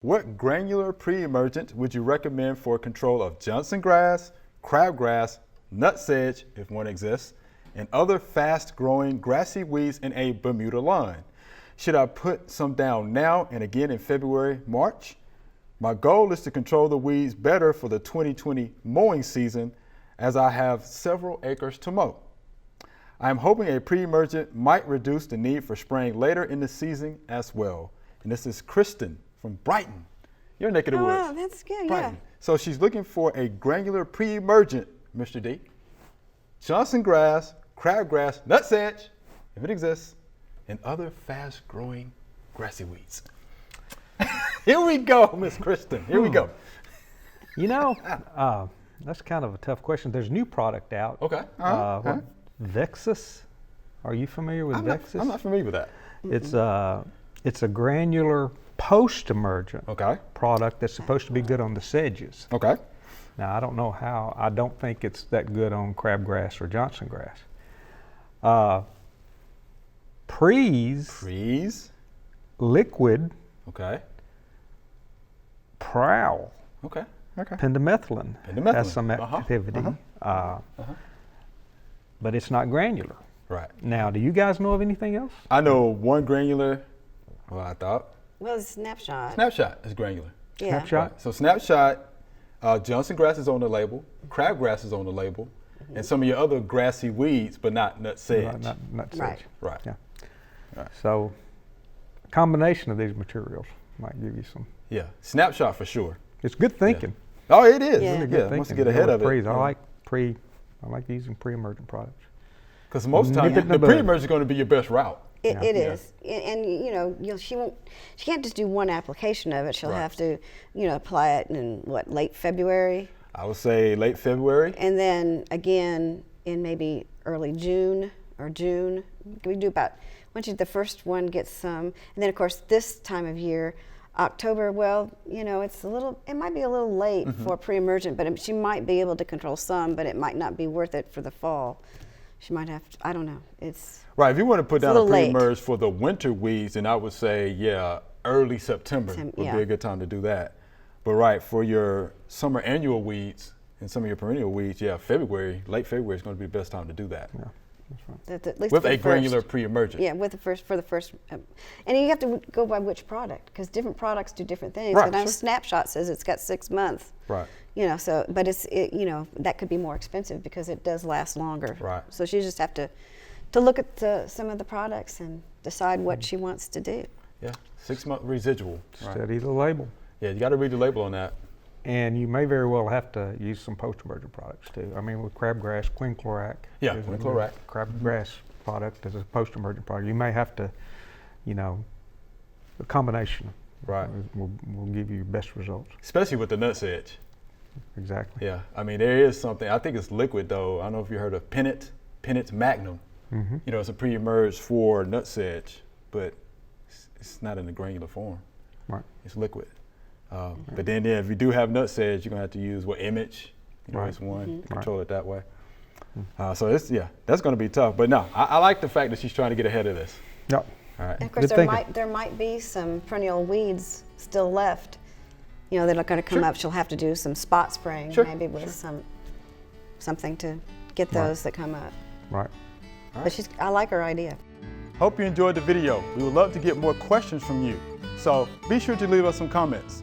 What granular pre-emergent would you recommend for control of Johnson grass, crabgrass, nutsedge, if one exists, and other fast-growing grassy weeds in a Bermuda lawn? Should I put some down now and again in February, March? My goal is to control the weeds better for the 2020 mowing season, as I have several acres to mow. I am hoping a pre-emergent might reduce the need for spraying later in the season as well. And this is Kristen from Brighton, your neck of the woods. Oh, that's good, Brighton. yeah. So she's looking for a granular pre-emergent, Mr. D. Johnson grass, crabgrass, nutsedge, if it exists, and other fast-growing grassy weeds. Here we go, Miss Kristen. Here we go. You know, that's kind of a tough question. There's a new product out. Okay. What, Vexus? Are you familiar with Vexus? I'm not familiar with that. It's a granular post-emergent product that's supposed to be good on the sedges. Okay. Now, I don't know how. I don't think it's that good on crabgrass or Johnson grass. Pre's liquid Okay. prowl. Okay. Okay. Pendimethalin has some activity, but it's not granular. Right. Now, do you guys know of anything else? I know one granular, well, I thought. Well, it's Snapshot. Snapshot is granular. Yeah. Snapshot? Right. So Snapshot, Johnson grass is on the label, crabgrass is on the label, and some of your other grassy weeds, but not nutsedge. Not sedge. Right. Right. Yeah. Right. So, a combination of these materials might give you some. Yeah. Snapshot for sure. It's good thinking. Oh, it is. Yeah. Yeah. Good thinking. Once you get ahead of it. Pre's. I like using pre-emergent products. Because most times the pre-emergent is going to be your best route. It is, and you know, she can't just do one application of it. She'll have to, apply it in late February. I would say late February. And then again in maybe early June or June. We do about, once the first one gets some, and then of course this time of year, October, it might be a little late for pre-emergent, but she might be able to control some, but it might not be worth it for the fall. She might have to, I don't know, it's. Right, if you want to put down a pre-emerge late for the winter weeds, then I would say, early September would be a good time to do that. But right, for your summer annual weeds and some of your perennial weeds, February, late February is going to be the best time to do that. Yeah, that's right. At least with for a the granular first. pre-emergent. Yeah, for the first, and you have to go by which product, because different products do different things. Right, And our sure. Snapshot says it's got 6 months. Right. So, but that could be more expensive because it does last longer. Right. So she just have to look at some of the products and decide what she wants to do. Yeah, 6 month residual. Right. Study the label. Yeah, you got to read the label on that. And you may very well have to use some post-emergent products too. I mean, with crabgrass, quinclorac. Yeah, is a quinclorac. Crabgrass product as a post-emergent product. You may have to, a combination. Right. Will give you your best results. Especially with the nutsedge. Exactly. Yeah, I mean, there is something, I think it's liquid though. I don't know if you heard of Pennant Magnum. It's a pre-emerge for nutsedge, but it's not in the granular form. Right. It's liquid. But then if you do have nutsedge, you're gonna have to use Image. It's one, control it that way. So that's gonna be tough. But no, I like the fact that she's trying to get ahead of this. Yep. All right. And of course, Good there might be some perennial weeds still left. That are going to come up. She'll have to do some spot spraying, maybe with something to get those that come up. Right. But I like her idea. Hope you enjoyed the video. We would love to get more questions from you. So be sure to leave us some comments.